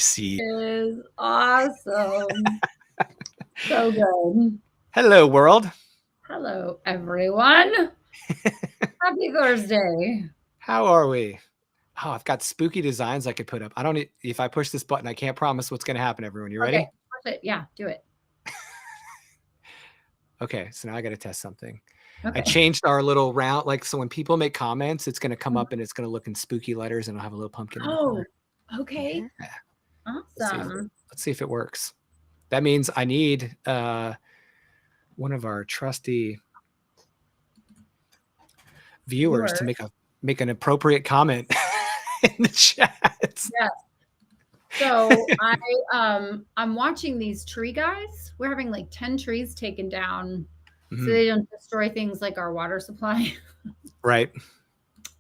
See. Is awesome. So good. Hello, world. Hello, everyone. Happy Thursday. How are we? Oh, I've got spooky designs I could put up. I don't. If I push this button, I can't promise what's going to happen. Everyone, you Okay, ready? push it. Yeah, do it. Okay, so now I got to test something. I Okay. changed our little round. Like, so when people make comments, it's going to come up and it's going to look in spooky letters, and I'll have a little pumpkin in the Oh, corner. okay. Yeah. Awesome. Let's see if it works. That means I need one of our trusty viewers to Yours. make an appropriate comment in the chat. Yes. So I'm watching these tree guys. We're having like 10 trees taken down so Mhm. they don't destroy things like our water supply. Right.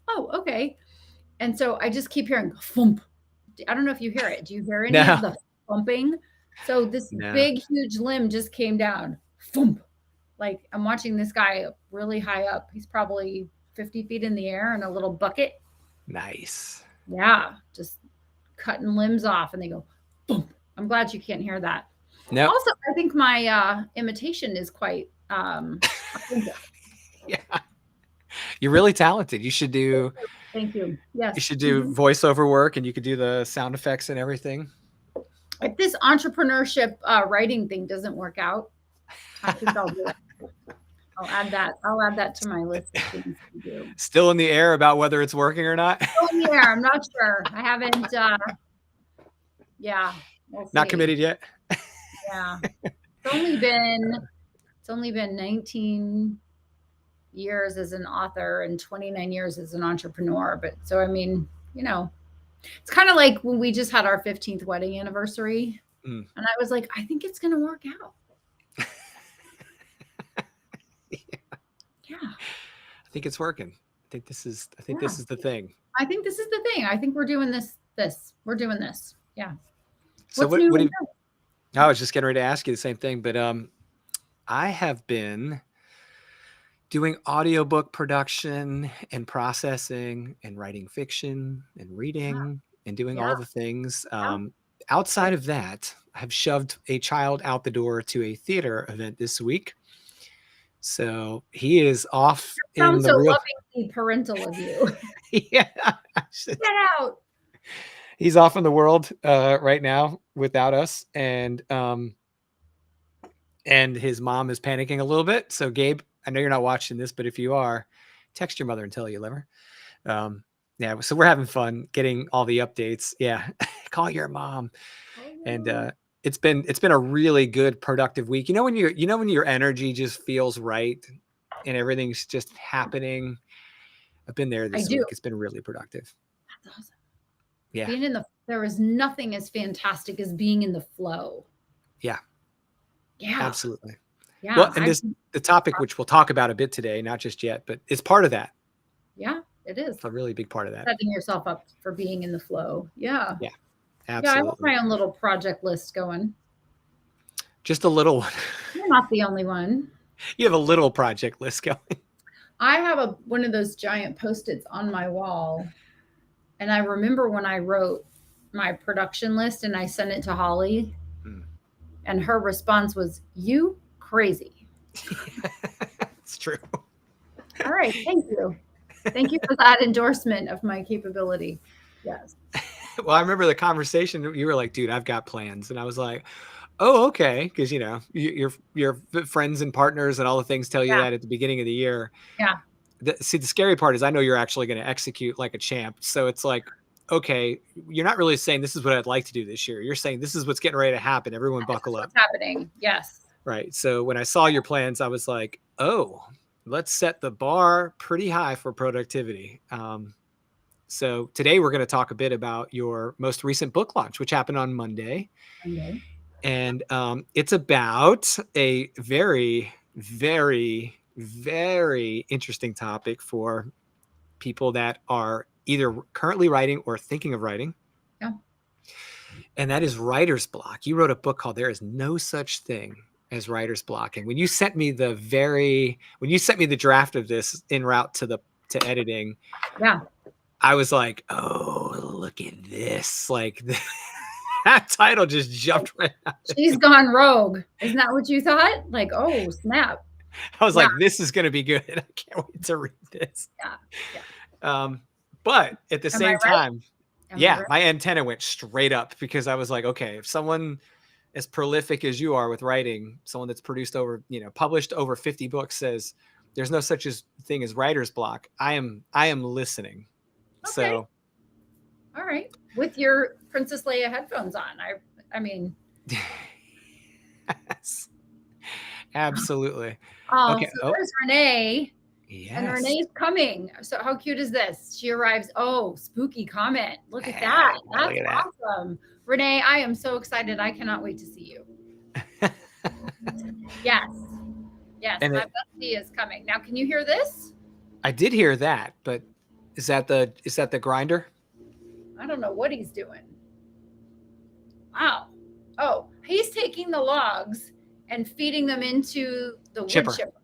Oh, okay. And so I just keep hearing thump. I don't know if you hear it. Do you hear any No. of the thumping? So this No. big, huge limb just came down. Thump. Like I'm watching this guy really high up. He's probably 50 feet in the air in a little bucket. Nice. Yeah, just cutting limbs off, and they go thump. I'm glad you can't hear that. Nope. Also, I think my imitation is quite authentic. Yeah. You're really talented. You should do Thank you. Yes. voiceover work, and you could do the sound effects and everything. If this entrepreneurship writing thing doesn't work out, I think I'll do it. I'll add that. I'll add that to my list of things to do. Still in the air about whether it's working or not. Oh yeah, I'm not sure. I haven't. Yeah, we'll Not see. committed yet. Yeah, it's only been 19 years as an author and 29 years as an entrepreneur. But so I mean, it's kind of like when we just had our 15th wedding anniversary, and I was like, I think it's gonna work out. Yeah. I think it's working. I think this is the thing. I think this is the thing. I think we're doing this. We're doing this. Yeah. So What's new? I was just getting ready to ask you the same thing, but I have been doing audiobook production and processing and writing fiction and reading and doing Yeah. all the things. Outside of that, I've shoved a child out the door to a theater event this week. So he is off in Sounds the so real. lovingly parental of you. Yeah. Get out. He's off in the world right now without us, and his mom is panicking a little bit. So Gabe, I know you're not watching this, but if you are, text your mother and tell you live her. Yeah, so we're having fun getting all the updates. Yeah, call your mom. Oh, And no. it's been a really good productive week. When your energy just feels right and everything's just happening. I've been there I this do. week. It's been really productive. That's awesome. Yeah. There is nothing as fantastic as being in the flow. Yeah. Yeah. Absolutely. Yeah. Well, and the topic, which we'll talk about a bit today, not just yet, but it's part of that. Yeah, it is. It's a really big part of that. Setting yourself up for being in the flow. Yeah. Yeah. Yeah, I Absolutely. have my own little project list going. Just a little one. You're not the only one. You have a little project list going. I have one of those giant Post-its on my wall. And I remember when I wrote my production list and I sent it to Holly, and her response was, "You crazy." It's true. All right. Thank you. Thank you for that endorsement of my capability. Yes. Well, I remember the conversation. You were like, "Dude, I've got plans," and I was like, "Oh, okay," because your friends and partners and all the things tell you Yeah. that at the beginning of the year. Yeah. See, the scary part is I know you're actually going to execute like a champ. So it's like, okay, you're not really saying this is what I'd like to do this year. You're saying this is what's getting ready to happen. Everyone buckle up. What's happening? Yes. Right. So when I saw your plans, I was like, oh, let's set the bar pretty high for productivity. So today we're going to talk a bit about your most recent book launch, which happened on Monday. Okay. And it's about a very, very, very interesting topic for people that are either currently writing or thinking of writing. Yeah. And that is writer's block. You wrote a book called There Is No Such Thing as Writer's Block. And when you sent me the draft of this en route to editing, Yeah. I was like, oh, look at this. Like That title just jumped right out. She's gone rogue. Isn't that what you thought? Like, oh, snap. I was Yeah. like, this is going to be good. I can't wait to read this. Yeah. But at the Am same I right? time, Am I yeah, right? my antenna went straight up because I was like, okay, if someone as prolific as you are with writing, someone that's produced over, published over 50 books says there's no such thing as writer's block, I am listening. Okay. So All right. With your Princess Leia headphones on. I mean, yes, absolutely. oh, Okay. so Oh, there's Renee. And yes. Renee's coming. So how cute is this? She arrives. Oh, spooky comment. Look at Yeah, that. look That's at that. awesome. Renee, I am so excited. I cannot wait to see you. Yes. Yes. And My bestie is coming. Now, can you hear this? I did hear that, but is that the grinder? I don't know what he's doing. Wow. Oh, he's taking the logs and feeding them into the Chipper. wood chipper.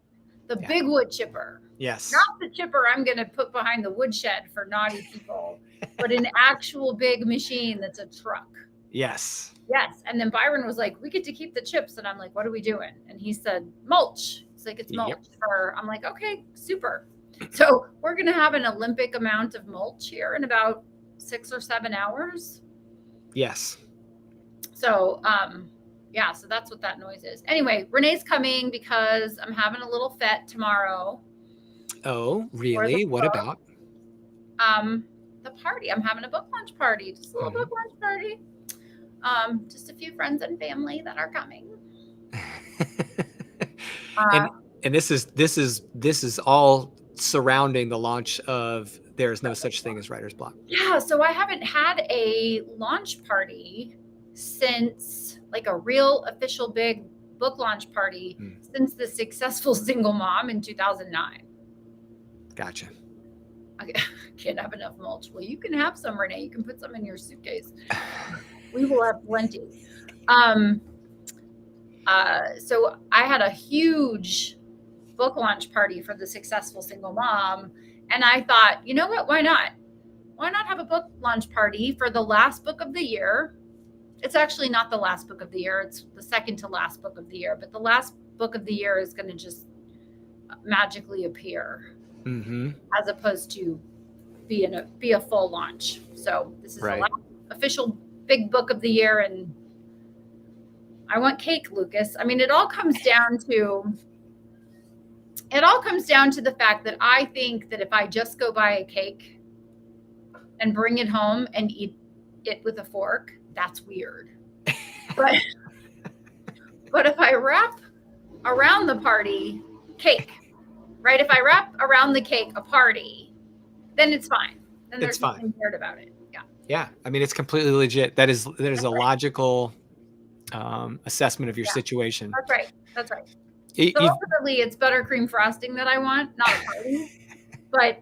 The big wood chipper. Yes. Not the chipper I'm going to put behind the woodshed for naughty people, but an actual big machine that's a truck. Yes. Yes. And then Byron was like, we get to keep the chips. And I'm like, what are we doing? And he said, mulch. It's like, it's mulch. I'm like, okay, super. So we're going to have an Olympic amount of mulch here in about 6 or 7 hours. Yes. So, yeah, so that's what that noise is. Anyway, Renee's coming because I'm having a little fete tomorrow. Oh, really? What about? The party. I'm having a book launch party. Just a little book launch party. Just a few friends and family that are coming. And this is all surrounding the launch of There Is No Such Thing as Writer's Block. Yeah, so I haven't had a launch party since, like, a real official big book launch party since The Successful Single Mom in 2009. Gotcha. I can't have enough mulch. Well, you can have some, Renee. You can put some in your suitcase. We will have plenty. So I had a huge book launch party for The Successful Single Mom. And I thought, you know what? Why not? Why not have a book launch party for the last book of the year? It's actually not the last book of the year. It's the second to last book of the year. But the last book of the year is going to just magically appear as opposed to be a full launch. So this is the last official big book of the year. And I want cake, Lucas. I mean, it all comes down to the fact that I think that if I just go buy a cake and bring it home and eat it with a fork, that's weird. But if I wrap around the party cake, right? If I wrap around the cake a party, then it's fine. Then there's nothing weird about it. Yeah. Yeah. I mean, it's completely legit. That is a logical assessment of your situation. That's right. So ultimately, it's buttercream frosting that I want, not a party. But,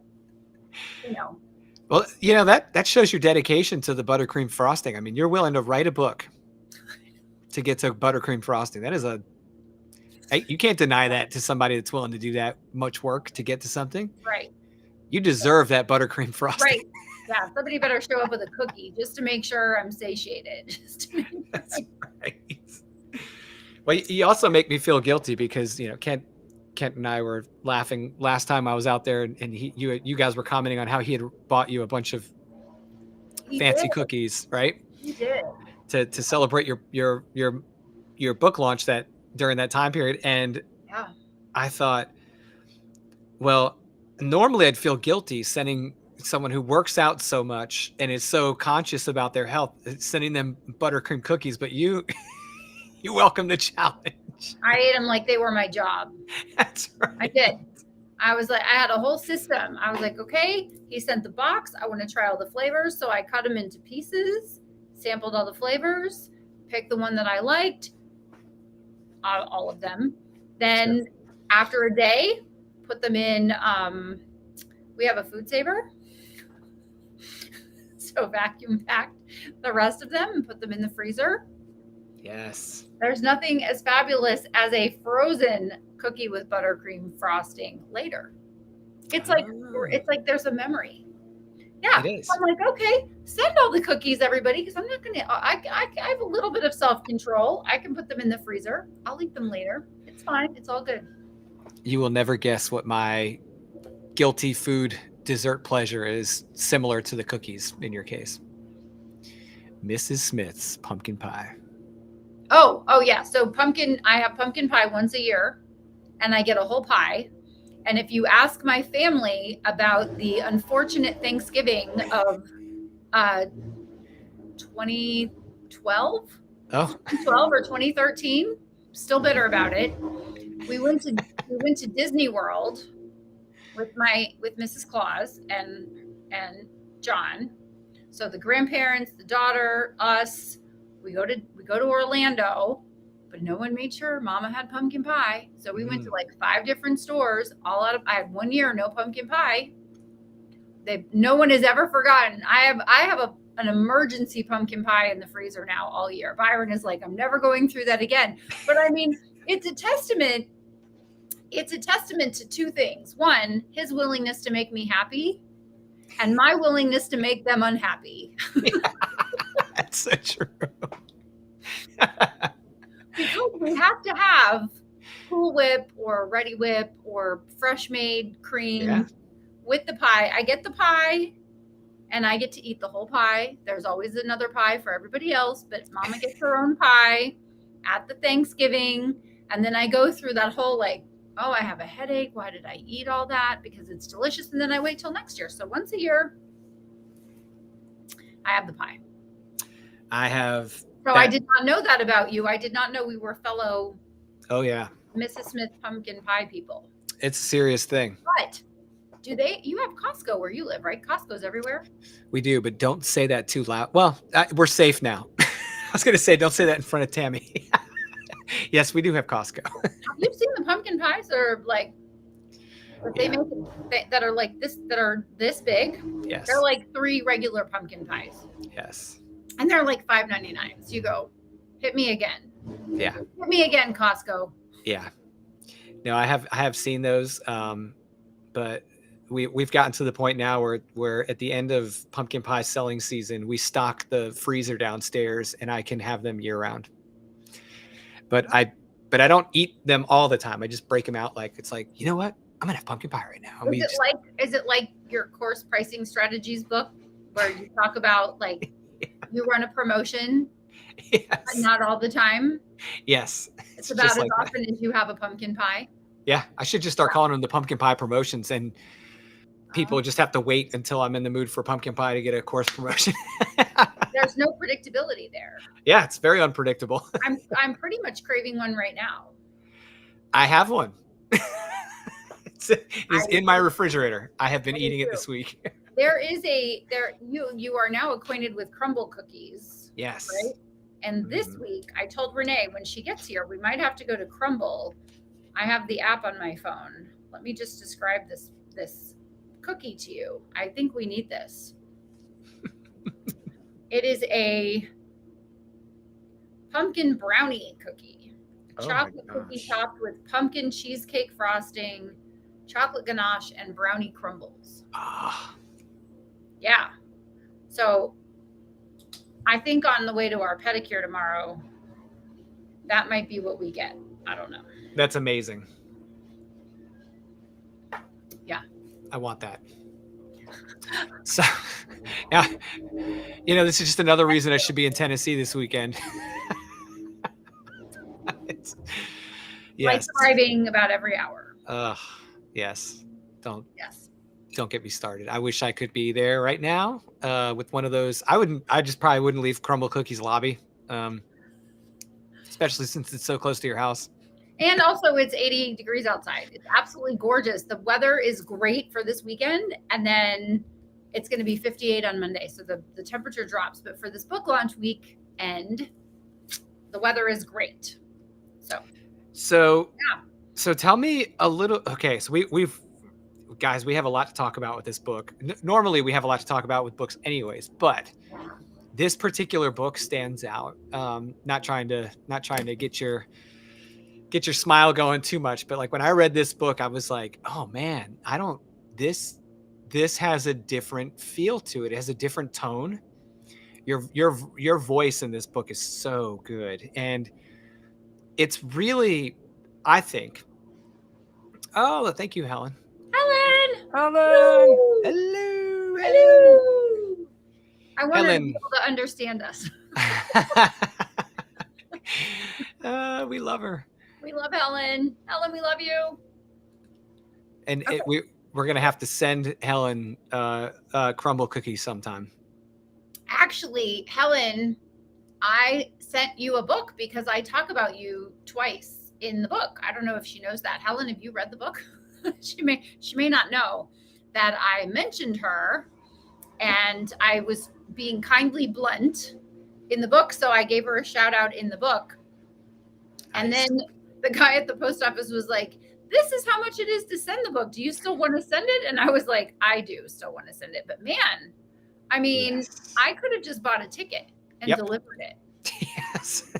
Well, that shows your dedication to the buttercream frosting. I mean, you're willing to write a book to get to buttercream frosting. That is you can't deny that to somebody that's willing to do that much work to get to something. Right. You deserve that buttercream frosting. Right. Yeah. Somebody better show up with a cookie just to make sure I'm satiated. That's right. Well, you also make me feel guilty because, Kent and I were laughing last time I was out there, and you guys were commenting on how he had bought you a bunch of fancy cookies, right? He did. To celebrate your book launch during that time period. And I thought, well, normally I'd feel guilty sending someone who works out so much and is so conscious about their health, sending them buttercream cookies, but you welcome the challenge. I ate them like they were my job. That's right. I did. I was like, I had a whole system. I was like, okay, he sent the box. I want to try all the flavors. So I cut them into pieces, sampled all the flavors, picked the one that I liked, all of them. Then after a day, put them in, we have a food saver. So vacuum packed the rest of them and put them in the freezer. Yes. There's nothing as fabulous as a frozen cookie with buttercream frosting later. It's like there's a memory. Yeah. It is. I'm like, okay, send all the cookies, everybody, because I'm not going to, I have a little bit of self-control. I can put them in the freezer. I'll eat them later. It's fine. It's all good. You will never guess what my guilty food dessert pleasure is similar to the cookies in your case. Mrs. Smith's pumpkin pie. Oh yeah. So I have pumpkin pie once a year, and I get a whole pie. And if you ask my family about the unfortunate Thanksgiving of 2012, Oh, 2012 or 2013, still bitter about it. We went to Disney World with Mrs. Claus and John. So the grandparents, the daughter, us, we go to Orlando, but no one made sure Mama had pumpkin pie. So we went to like 5 different stores. I had 1 year no pumpkin pie. No one has ever forgotten. I have an emergency pumpkin pie in the freezer now all year. Byron is like, I'm never going through that again. But I mean, it's a testament to 2 things. One, his willingness to make me happy, and my willingness to make them unhappy. that's so true. Because we have to have Cool Whip or Ready Whip or fresh made cream with the pie. I get the pie and I get to eat the whole pie. There's always another pie for everybody else, but Mama gets her own pie at the Thanksgiving. And then I go through that whole like, oh, I have a headache. Why did I eat all that? Because it's delicious. And then I wait till next year. So once a year, I have the pie. I have. So I did not know that about you. I did not know we were fellow. Oh yeah. Mrs. Smith pumpkin pie people. It's a serious thing. But you have Costco where you live, right? Costco's everywhere. We do, but don't say that too loud. Well, we're safe now. I was going to say, don't say that in front of Tammy. Yes, we do have Costco. Have you seen the pumpkin pies that are like, that they make that are like this, that are this big? Yes. They're like 3 regular pumpkin pies. Yes. And they're like $5.99. So you go, hit me again. Yeah. Hit me again, Costco. Yeah. No, I have seen those. But we've gotten to the point now where at the end of pumpkin pie selling season, we stock the freezer downstairs and I can have them year round. But I don't eat them all the time. I just break them out. Like, it's like, you know what? I'm gonna have pumpkin pie right now. Is it like your course pricing strategies book where you talk about like you run a promotion, but not all the time? Yes. It's about as often as you have a pumpkin pie. Yeah, I should just start calling them the pumpkin pie promotions, and people just have to wait until I'm in the mood for pumpkin pie to get a course promotion. There's no predictability there. Yeah, it's very unpredictable. I'm pretty much craving one right now. I have one. It's in my refrigerator. I have been eating it this week. You are now acquainted with crumble cookies. Yes. Right? And this week I told Renee when she gets here, we might have to go to Crumble. I have the app on my phone. Let me just describe this cookie to you. I think we need this. It is a pumpkin brownie cookie. Chocolate cookie topped with pumpkin cheesecake frosting, chocolate ganache, and brownie crumbles. Yeah. So I think on the way to our pedicure tomorrow, that might be what we get. I don't know. That's amazing. Yeah. I want that. So, yeah, this is just another reason I should be in Tennessee this weekend. Like driving about every hour. Yes. Don't get me started. I wish I could be there right now with one of those. I just probably wouldn't leave Crumble Cookies lobby, especially since it's so close to your house. And also it's 80 degrees outside. It's absolutely gorgeous. The weather is great for this weekend. And then it's going to be 58 on Monday. So the temperature drops. But for this book launch weekend, the weather is great. So tell me a little. Okay. So we have a lot to talk about with this book. Normally we have a lot to talk about with books anyways, but this particular book stands out. Not trying to get your smile going too much, but like when I read this book, I was like, oh man, this this has a different feel to it. It has a different tone. Your voice in this book is so good, and it's really, I think. Oh, thank you, Helen. Helen. Helen, Hello. hello, Helen. Hello. I want her to be Helen. able to understand us. We love her, We love Helen. Helen, we love you. and Okay. we're gonna have to send Helen crumble cookies sometime. Actually, Helen, I sent you a book because I talk about you twice in the book. I don't know if she knows that. Helen, have you read the book? she may not know that I mentioned her, and I was being kindly blunt in the book, so I gave her a shout out in the book. And Nice. then the guy at the post office was like, "This is how much it is to send the book. Do you still want to send it?" And I was like, "I do still want to send it, but man, I mean, Yes. I could have just bought a ticket and delivered it." Yes.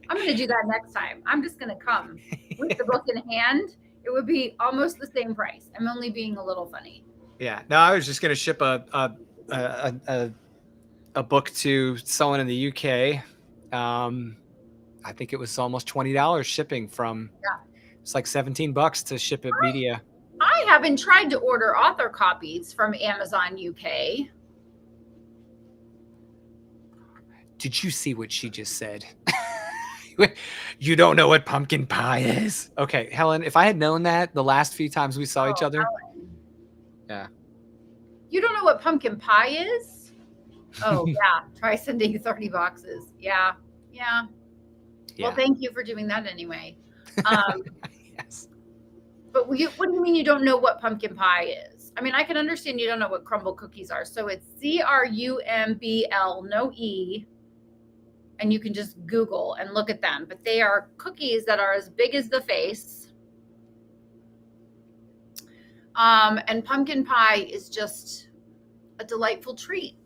I'm going to do that next time. I'm just going to come with the book in hand. It would be almost the same price. I'm only being a little funny. Yeah. No, I was just gonna ship a book to someone in the UK. I think it was almost $20 shipping from. Yeah. It's like $17 to ship it media. I haven't tried to order author copies from Amazon UK. Did you see what she just said? You don't know what pumpkin pie is. Okay, Helen, if I had known that the last few times we saw each other. Helen. Yeah. You don't know what pumpkin pie is? Oh, yeah. Try sending 30 boxes. Yeah. Yeah. Well, thank you for doing that anyway. Yes. But what do you mean you don't know what pumpkin pie is? I mean, I can understand you don't know what crumble cookies are. So it's CRUMBL, no E. And you can just Google and look at them. But they are cookies that are as big as the face. And pumpkin pie is just a delightful treat.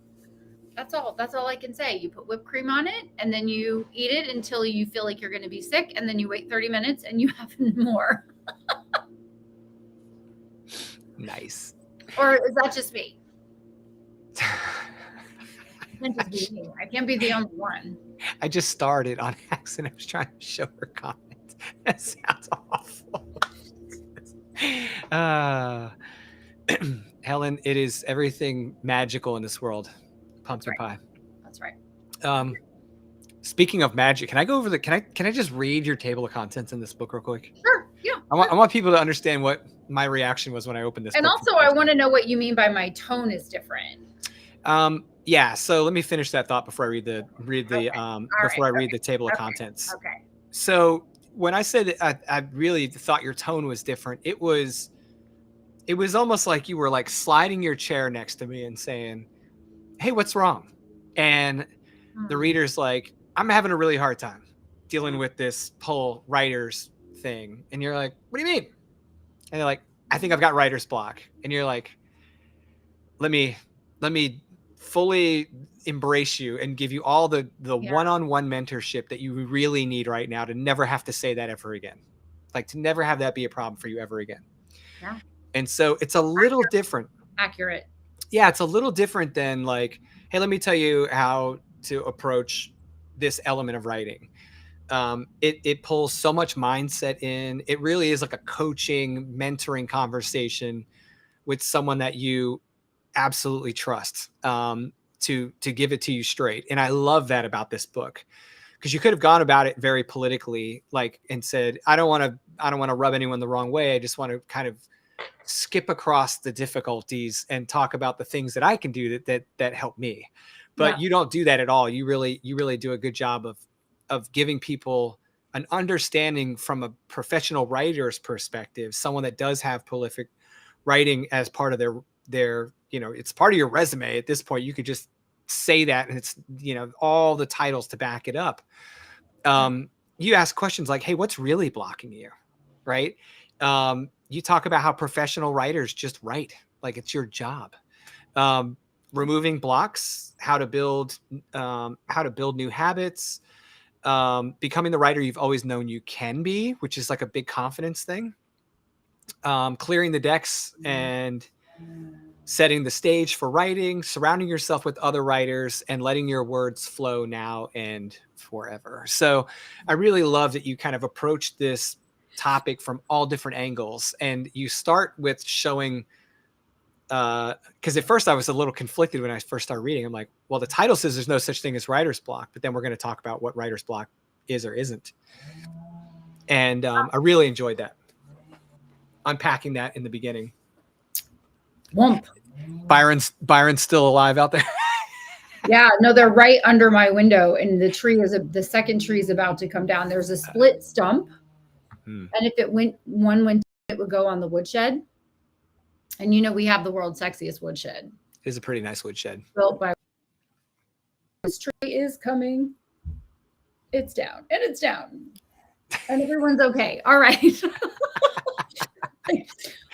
That's all I can say. You put whipped cream on it, and then you eat it until you feel like you're going to be sick, and then you wait 30 minutes and you have more. Nice. Or is that just me? Can't just be me. I can't be the only one. I just started on accident. I was trying to show her comments. That sounds awful. Helen, it is everything magical in this world. Pumpkin pie. That's right. Speaking of magic, can I go over the? Can I just read your table of contents in this book real quick? Sure. Yeah. I want people to understand what my reaction was when I opened this. And book also, I want to know what you mean by my tone is different. Yeah. So let me finish that thought before I read the table of contents. Okay. So when I said I really thought your tone was different, it was almost like you were like sliding your chair next to me and saying, "Hey, what's wrong?" And the reader's like, "I'm having a really hard time dealing with this whole writer's thing." And you're like, "What do you mean?" And they're like, "I think I've got writer's block." And you're like, let me fully embrace you and give you all the one-on-one mentorship that you really need right now to never have to say that ever again. Like to never have that be a problem for you ever again. Yeah. And so it's a little different. Accurate. Yeah, it's a little different than like, hey, let me tell you how to approach this element of writing. It pulls so much mindset in. It really is like a coaching, mentoring conversation with someone that you absolutely trust to give it to you straight. And I love that about this book, because you could have gone about it very politically, like, and said, I don't want to rub anyone the wrong way. I just want to kind of skip across the difficulties and talk about the things that I can do that help me. But you don't do that at all. You really do a good job of giving people an understanding from a professional writer's perspective, someone that does have prolific writing as part of their, it's part of your resume at this point. You could just say that, and it's, all the titles to back it up. You ask questions like, hey, what's really blocking you? Right. You talk about how professional writers just write like it's your job. Removing blocks, how to build new habits, becoming the writer you've always known you can be, which is like a big confidence thing. Clearing the decks and setting the stage for writing, surrounding yourself with other writers, and letting your words flow now and forever. So I really love that you kind of approach this topic from all different angles, and you start with showing, because at first I was a little conflicted when I first started reading. I'm like, well, the title says there's no such thing as writer's block, but then we're going to talk about what writer's block is or isn't. And I really enjoyed that, unpacking that in the beginning. Womp. Byron's still alive out there. Yeah, no, they're right under my window, and the second tree is about to come down. There's a split stump, and if it went, it would go on the woodshed. And we have the world's sexiest woodshed. It is a pretty nice woodshed. Built by. This tree is coming. It's down, and it's down, and everyone's okay. All right.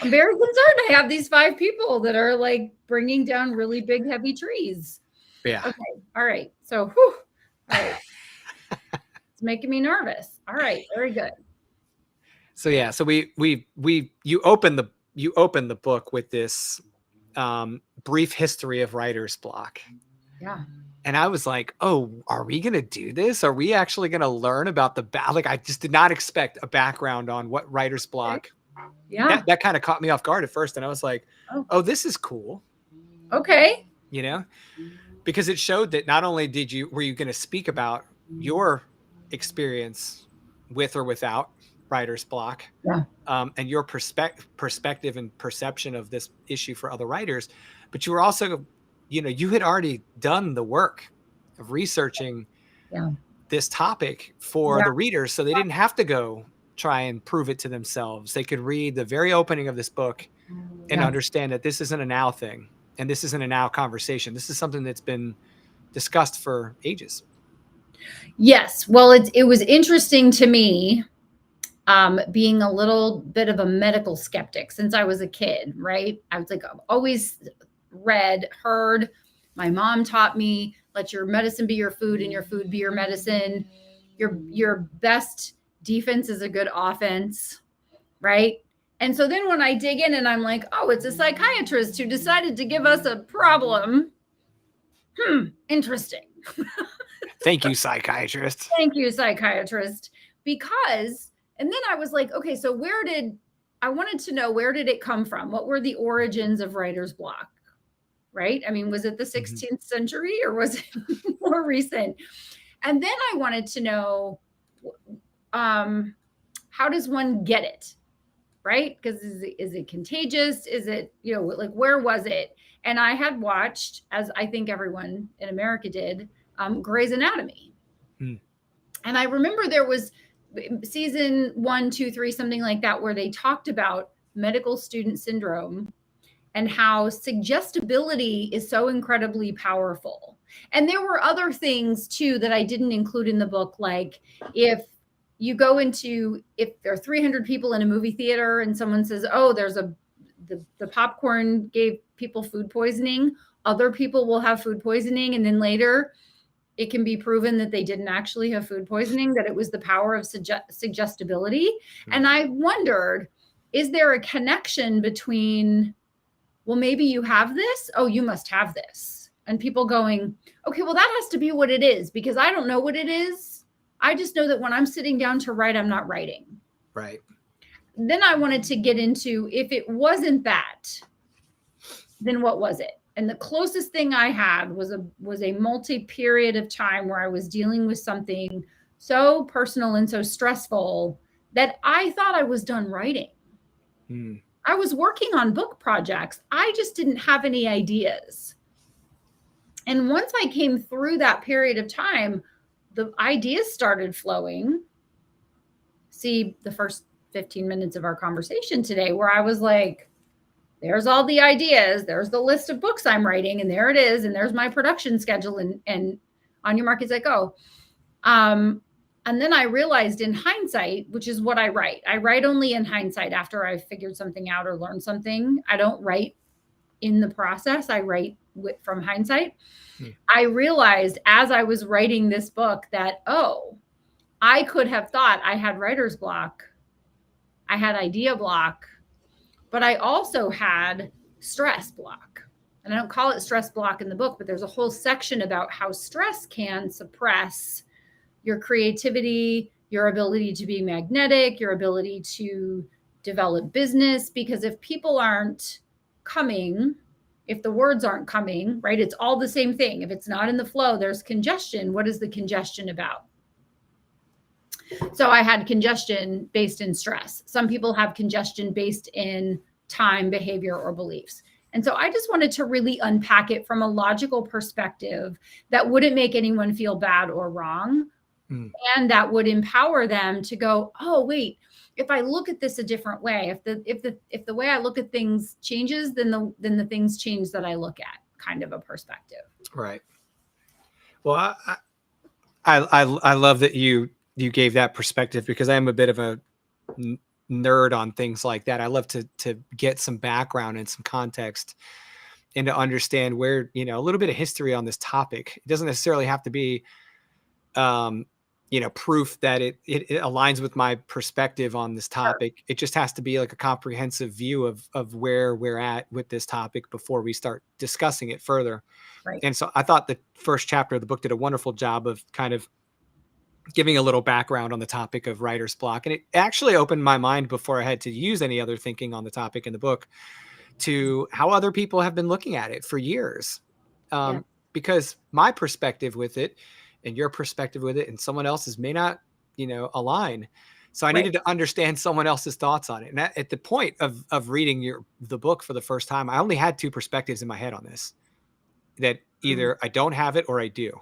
I'm very concerned. I have these 5 people that are like bringing down really big, heavy trees. Yeah. Okay. All right. So, all right. It's making me nervous. All right. Very good. So yeah. So you open the book with this brief history of writer's block. Yeah. And I was like, oh, are we going to do this? Are we actually going to learn about like, I just did not expect a background on what writer's block. Yeah. That kind of caught me off guard at first. And I was like, oh, this is cool. Okay. Because it showed that not only were you going to speak about your experience with or without writer's block, and your perspective and perception of this issue for other writers, but you were also, you had already done the work of researching this topic for the readers, so they didn't have to go try and prove it to themselves. They could read the very opening of this book and understand that this isn't a now thing, and this isn't a now conversation. This is something that's been discussed for ages. Yes. Well, it was interesting to me, being a little bit of a medical skeptic since I was a kid, right? I was like, I've always read, heard, my mom taught me, let your medicine be your food and your food be your medicine. Your best defense is a good offense, right? And so then when I dig in and I'm like, oh, it's a psychiatrist who decided to give us a problem. Interesting. Thank you, psychiatrist. Thank you, psychiatrist. Because, and then I was like, okay, so I wanted to know, where did it come from? What were the origins of writer's block? Right? I mean, was it the 16th century or was it more recent? And then I wanted to know, how does one get it? Right? Because is it contagious? Is it, like, where was it? And I had watched, as I think everyone in America did, Grey's Anatomy. And I remember there was season 1, 2, 3, something like that, where they talked about medical student syndrome and how suggestibility is so incredibly powerful. And there were other things too that I didn't include in the book, like if there are 300 people in a movie theater and someone says, oh, the popcorn gave people food poisoning, other people will have food poisoning. And then later it can be proven that they didn't actually have food poisoning, that it was the power of suggestibility. And I wondered, is there a connection between, well, maybe you have this, oh, you must have this. And people going, okay, well, that has to be what it is, because I don't know what it is. I just know that when I'm sitting down to write, I'm not writing. Right. Then I wanted to get into, if it wasn't that, then what was it? And the closest thing I had was a multi-period of time where I was dealing with something so personal and so stressful that I thought I was done writing. I was working on book projects. I just didn't have any ideas. And once I came through that period of time, the ideas started flowing. See the first 15 minutes of our conversation today, where I was like, there's all the ideas, there's the list of books I'm writing, and there it is, and there's my production schedule, and on your mark as I go. And then I realized in hindsight, which is what I write only in hindsight after I've figured something out or learned something. I don't write in the process. I write from hindsight. I realized as I was writing this book that, oh, I could have thought I had writer's block. I had idea block, but I also had stress block. And I don't call it stress block in the book, but there's a whole section about how stress can suppress your creativity, your ability to be magnetic, your ability to develop business. Because if people aren't coming, if the words aren't coming, right, it's all the same thing. If it's not in the flow, there's congestion. What is the congestion about? So I had congestion based in stress. Some people have congestion based in time, behavior, or beliefs. And so I just wanted to really unpack it from a logical perspective that wouldn't make anyone feel bad or wrong. And that would empower them to go, oh, wait, if I look at this a different way, if the way I look at things changes, then the things change that I look at, kind of a perspective. Right. Well, I love that you gave that perspective, because I am a bit of a nerd on things like that. I love to get some background and some context and to understand where, a little bit of history on this topic. It doesn't necessarily have to be, proof that it aligns with my perspective on this topic. Sure. It just has to be like a comprehensive view of where we're at with this topic before we start discussing it further. Right. And so I thought the first chapter of the book did a wonderful job of kind of giving a little background on the topic of writer's block. And it actually opened my mind, before I had to use any other thinking on the topic in the book, to how other people have been looking at it for years. Because my perspective with it and your perspective with it and someone else's may not, align. So I needed to understand someone else's thoughts on it. And at the point of reading the book for the first time, I only had two perspectives in my head on this, that either I don't have it or I do.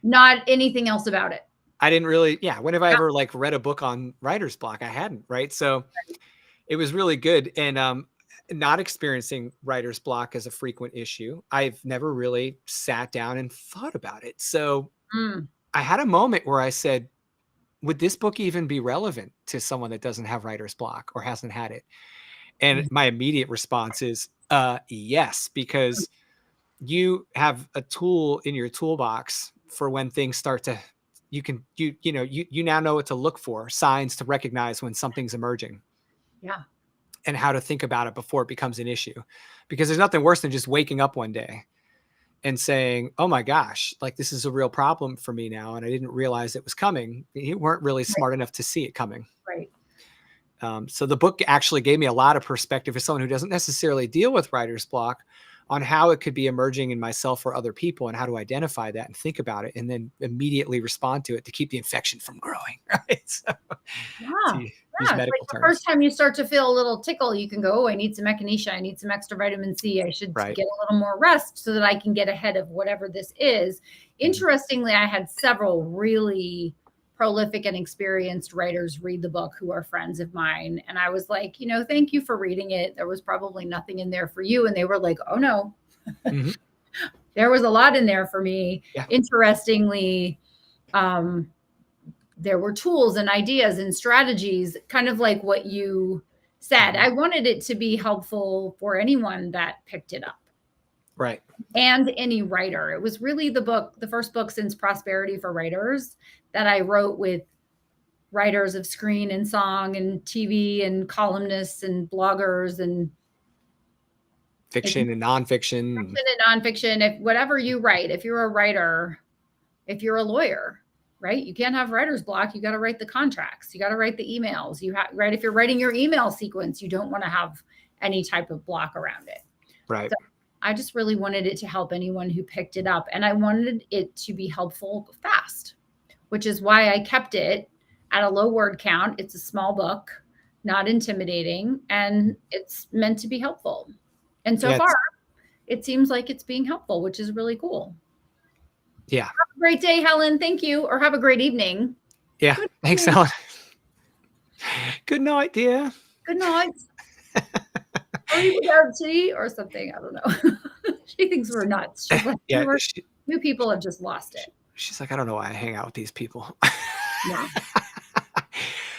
Not anything else about it. I didn't really, when have I ever read a book on writer's block? I hadn't, right? So it was really good. And not experiencing writer's block as a frequent issue, I've never really sat down and thought about it. So I had a moment where I said, would this book even be relevant to someone that doesn't have writer's block or hasn't had it? And my immediate response is yes, because you have a tool in your toolbox for when things start to, you now know what to look for, signs to recognize when something's emerging. Yeah. And how to think about it before it becomes an issue. Because there's nothing worse than just waking up one day and saying, oh my gosh, this is a real problem for me now. And I didn't realize it was coming. You weren't really smart enough to see it coming. Right. So the book actually gave me a lot of perspective as someone who doesn't necessarily deal with writer's block, on how it could be emerging in myself or other people, and how to identify that and think about it, and then immediately respond to it to keep the infection from growing. Right. So, it's like the first time you start to feel a little tickle, you can go, oh, I need some echinacea. I need some extra vitamin C. I should get a little more rest so that I can get ahead of whatever this is. Interestingly, I had several really prolific and experienced writers read the book who are friends of mine. And I was like, thank you for reading it. There was probably nothing in there for you. And they were like, oh no, there was a lot in there for me. Yeah. Interestingly, there were tools and ideas and strategies, kind of like what you said. I wanted it to be helpful for anyone that picked it up. Right. And any writer. It was really the first book since Prosperity for Writers that I wrote with writers of screen and song and TV and columnists and bloggers and fiction and nonfiction. Fiction and nonfiction. If whatever you write, if you're a writer, if you're a lawyer, right? You can't have writer's block. You got to write the contracts. You got to write the emails. Right? If you're writing your email sequence, you don't want to have any type of block around it. Right. So I just really wanted it to help anyone who picked it up. And I wanted it to be helpful fast, which is why I kept it at a low word count. It's a small book, not intimidating, and it's meant to be helpful. And so far, it seems like it's being helpful, which is really cool. Yeah. Have a great day, Helen. Thank you. Or have a great evening. Yeah. Thanks, Helen. Good night, dear. Good night. Or you have tea or something. I don't know. She thinks we're nuts. She's like, new people have just lost it. She's like, I don't know why I hang out with these people. Yeah.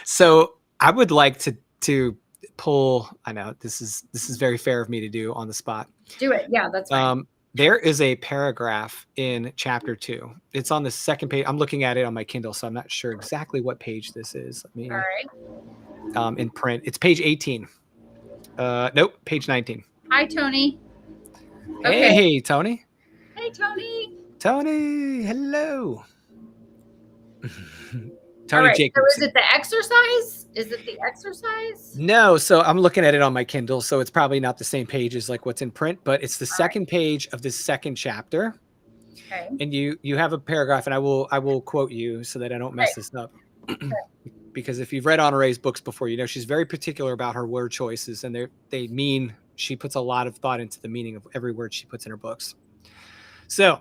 So I would like to pull, I know this is very fair of me to do on the spot. Do it. Yeah, that's fine. There is a paragraph in chapter 2. It's on the second page. I'm looking at it on my Kindle, so I'm not sure exactly what page this is. Let me, all right. In print. It's page 18. Nope, page 19. Hi, Tony. Okay. Hey, Tony. Hey, Tony. Tony, hello. All Tony right. So is Jacobson. it the exercise? Is it the exercise? No, so I'm looking at it on my Kindle, so it's probably not the same page as like what's in print, but it's the All right. second page of the second chapter. Okay. And you have a paragraph, and I will quote you so that I don't mess this up. Because if you've read Honoree's books before, you know she's very particular about her word choices, and they mean she puts a lot of thought into the meaning of every word she puts in her books. So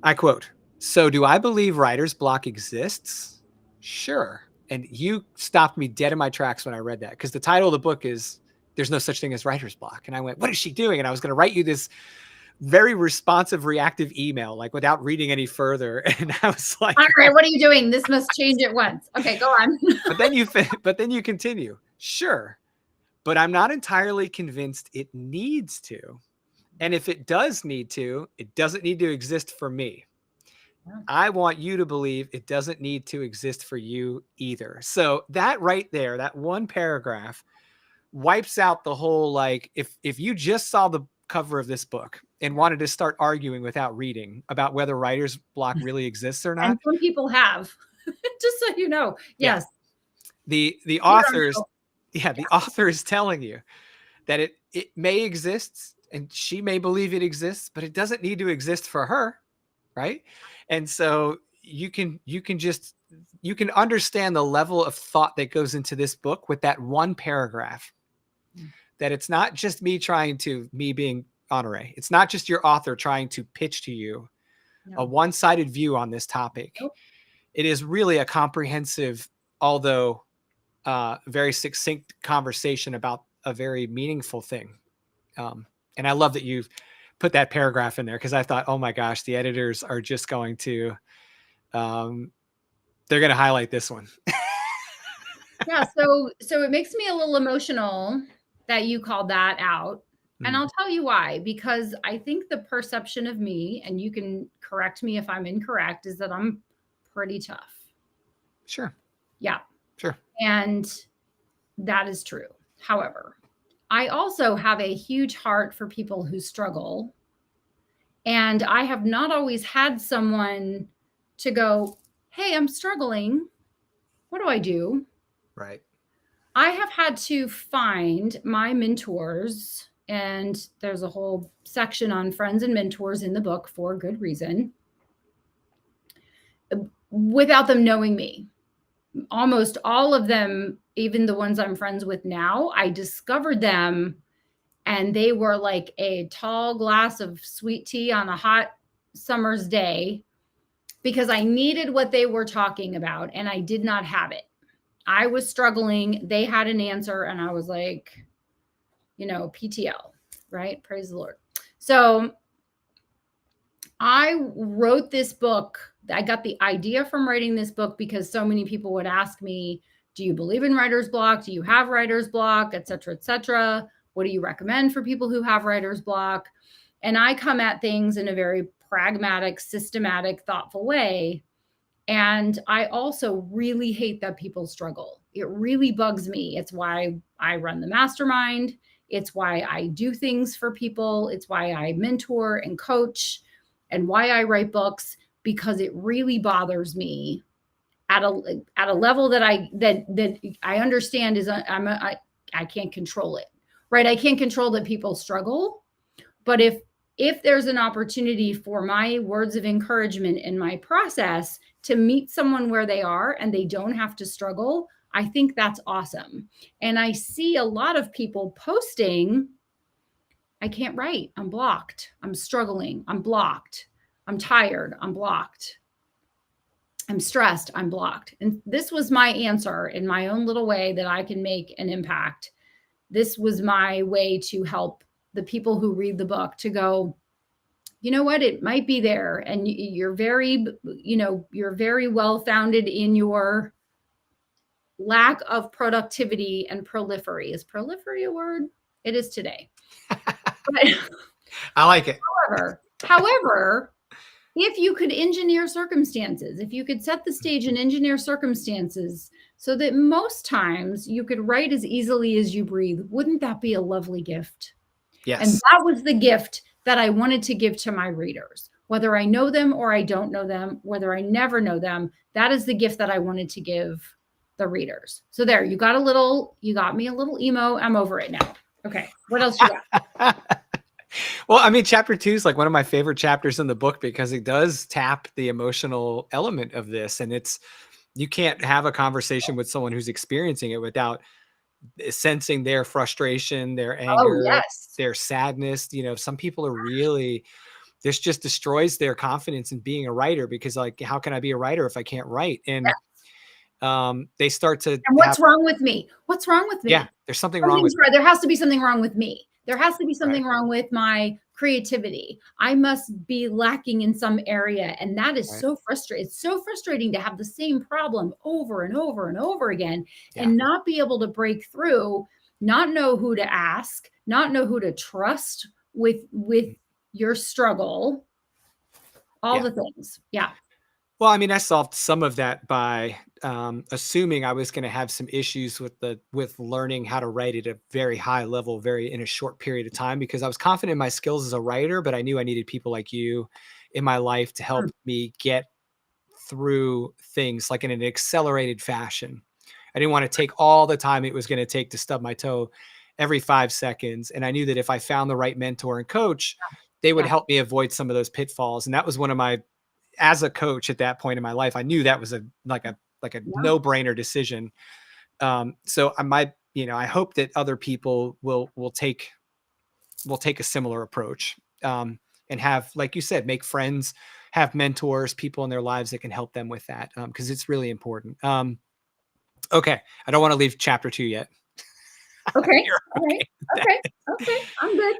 I quote, "So do I believe writer's block exists? Sure." And you stopped me dead in my tracks when I read that, because the title of the book is "There's No Such Thing as Writer's Block." And I went, what is she doing? And I was going to write you this very responsive, reactive email, like without reading any further. And I was like, All right. What are you doing? This must change at once. Okay, go on. but then you continue. Sure, but I'm not entirely convinced it needs to. And if it does need to, it doesn't need to exist for me. I want you to believe it doesn't need to exist for you either. So that right there, that one paragraph wipes out the whole, like, if you just saw the cover of this book and wanted to start arguing without reading about whether writer's block really exists or And not. some people have, just so you know. Yeah. Yes. The authors, the author is telling you that it may exist and she may believe it exists, but it doesn't need to exist for her. Right. And so you can understand the level of thought that goes into this book with that one paragraph, that it's not just me being Honorée. It's not just your author trying to pitch to you a one-sided view on this topic. Nope. It is really a comprehensive, although very succinct conversation about a very meaningful thing. And I love that you've put that paragraph in there, because I thought, oh my gosh, the editors are just going to, they're going to highlight this one. Yeah. So it makes me a little emotional that you called that out. And I'll tell you why, because I think the perception of me, and you can correct me if I'm incorrect, is that I'm pretty tough. Sure. Yeah. Sure. And that is true. However, I also have a huge heart for people who struggle. And I have not always had someone to go, hey, I'm struggling. What do I do? Right. I have had to find my mentors, and there's a whole section on friends and mentors in the book for good reason, without them knowing me. Almost all of them, even the ones I'm friends with now, I discovered them and they were like a tall glass of sweet tea on a hot summer's day, because I needed what they were talking about and I did not have it. I was struggling. They had an answer and I was like, PTL, right? Praise the Lord. So I wrote this book. I got the idea from writing this book because so many people would ask me, do you believe in writer's block? Do you have writer's block, et cetera, et cetera? What do you recommend for people who have writer's block? And I come at things in a very pragmatic, systematic, thoughtful way. And I also really hate that people struggle. It really bugs me. It's why I run the mastermind. It's why I do things for people. It's why I mentor and coach, and why I write books, because it really bothers me at a level that I understand is I can't control it, right? I can't control that people struggle, but if there's an opportunity for my words of encouragement in my process to meet someone where they are and they don't have to struggle, I think that's awesome. And I see a lot of people posting, I can't write, I'm blocked, I'm struggling, I'm blocked, I'm tired, I'm blocked, I'm stressed, I'm blocked. And this was my answer in my own little way that I can make an impact. This was my way to help the people who read the book to go, you know what, it might be there. And you're very well founded in your lack of productivity and prolifery. Is prolifery a word? It is today. But, I like it. However, if you could engineer circumstances, if you could set the stage and engineer circumstances so that most times you could write as easily as you breathe, wouldn't that be a lovely gift? And Yes. that was the gift that I wanted to give to my readers. Whether I know them or I don't know them, whether I never know them, that is the gift that I wanted to give the readers. So there, you got me a little emo. I'm over it now. Okay. What else you got? Well, I mean, chapter 2 is like one of my favorite chapters in the book because it does tap the emotional element of this. And you can't have a conversation with someone who's experiencing it without sensing their frustration, their Oh, anger, yes. their sadness. Some people are really, this just destroys their confidence in being a writer because, like, how can I be a writer if I can't write? And they start to And have, what's wrong with me? What's wrong with yeah, me? there's something wrong with me. There has to be something wrong with me. There has to be something Right, wrong with my creativity. I must be lacking in some area. And that is right. so frustrating. It's so frustrating to have the same problem over and over and over again Yeah, and not be able to break through, not know who to ask, not know who to trust with your struggle, all yeah. the things. Yeah. Well, I mean, I solved some of that by assuming I was going to have some issues with learning how to write at a very high level, very in a short period of time, because I was confident in my skills as a writer, but I knew I needed people like you in my life to Mm. help me get through things like in an accelerated fashion. I didn't want to take all the time it was going to take to stub my toe every 5 seconds, and I knew that if I found the right mentor and coach, they would Yeah. help me avoid some of those pitfalls. And that was one of my, as a coach at that point in my life, I knew that was a Yeah. no-brainer decision. So I might, I hope that other people will take a similar approach, and have, like you said, make friends, have mentors, people in their lives that can help them with that, because it's really important. Okay, I don't want to leave chapter 2 yet. Okay. You're All right. okay with Okay. that? Okay. I'm good.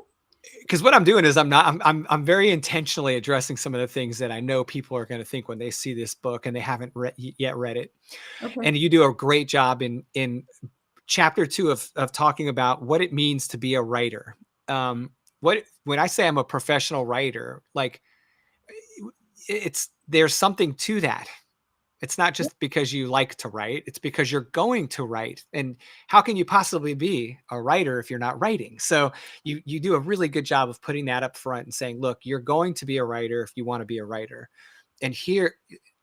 Because what I'm doing is I'm very intentionally addressing some of the things that I know people are going to think when they see this book and they haven't yet read it. Okay. And you do a great job in chapter 2 of talking about what it means to be a writer. When I say I'm a professional writer, like, there's something to that. It's not Yeah. just because you like to write, it's because you're going to write. And how can you possibly be a writer if you're not writing? So you do a really good job of putting that up front and saying, look, you're going to be a writer if you want to be a writer. And here,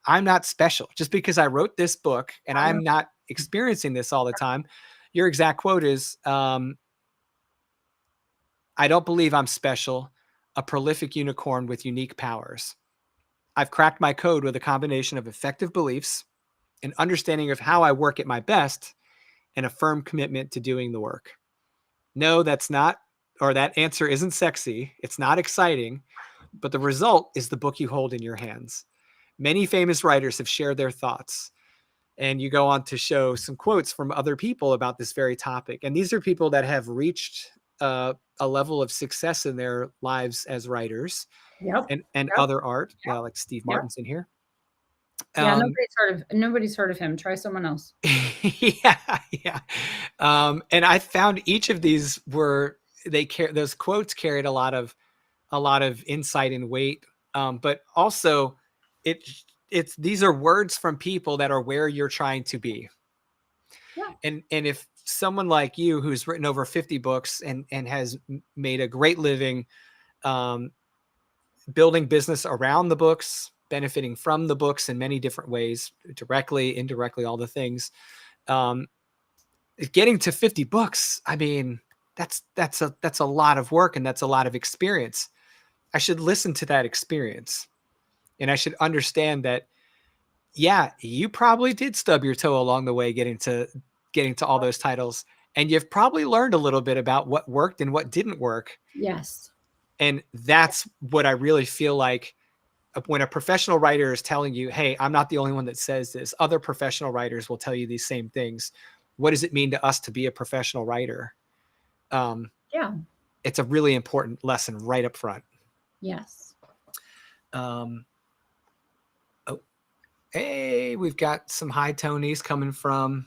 I'm not special. Just because I wrote this book and I know. I'm not experiencing this all the time, your exact quote is, I don't believe I'm special, a prolific unicorn with unique powers. I've cracked my code with a combination of effective beliefs, an understanding of how I work at my best, and a firm commitment to doing the work. No, that's not, or that answer isn't sexy. It's not exciting, but the result is the book you hold in your hands. Many famous writers have shared their thoughts. And you go on to show some quotes from other people about this very topic. And these are people that have reached a level of success in their lives as writers Yep. and Yep. other art, like Steve Yep. Martin's in here. Yeah. Um, Nobody's heard of him. Try someone else. yeah, yeah. And I found each of these those quotes carried a lot of insight and weight. But also it these are words from people that are where you're trying to be. Yeah. And if someone like you who's written over 50 books and has made a great living, um, building business around the books, benefiting from the books in many different ways, directly, indirectly, all the things, um, getting to 50 books, I mean, that's a lot of work and that's a lot of experience. I should listen to that experience, and I should understand that, yeah, you probably did stub your toe along the way getting to all those titles, and you've probably learned a little bit about what worked and what didn't work. Yes. And that's what I really feel like when a professional writer is telling you, hey, I'm not the only one that says this. Other professional writers will tell you these same things. What does it mean to us to be a professional writer? Um, Yeah. it's a really important lesson right up front. Yes. Um, oh, hey, we've got some high Tonys coming from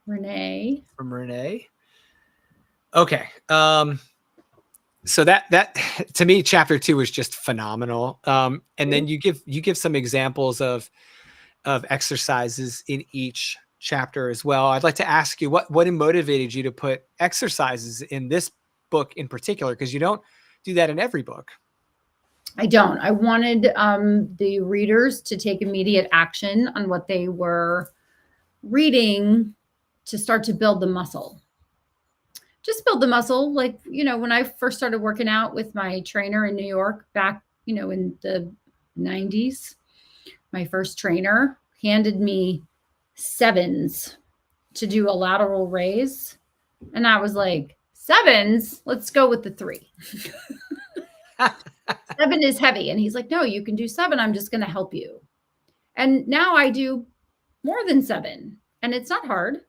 Renee. Okay. So that to me, chapter 2 is just phenomenal. And then you give some examples of exercises in each chapter as well. I'd like to ask you what motivated you to put exercises in this book in particular? Because you don't do that in every book. I don't. I wanted the readers to take immediate action on what they were reading to start to build the muscle. Just build the muscle. Like, when I first started working out with my trainer in New York back, in the 90s, my first trainer handed me 7s to do a lateral raise. And I was like, 7s? Let's go with the 3. 7 is heavy. And he's like, no, you can do 7. I'm just going to help you. And now I do more than 7. And it's not hard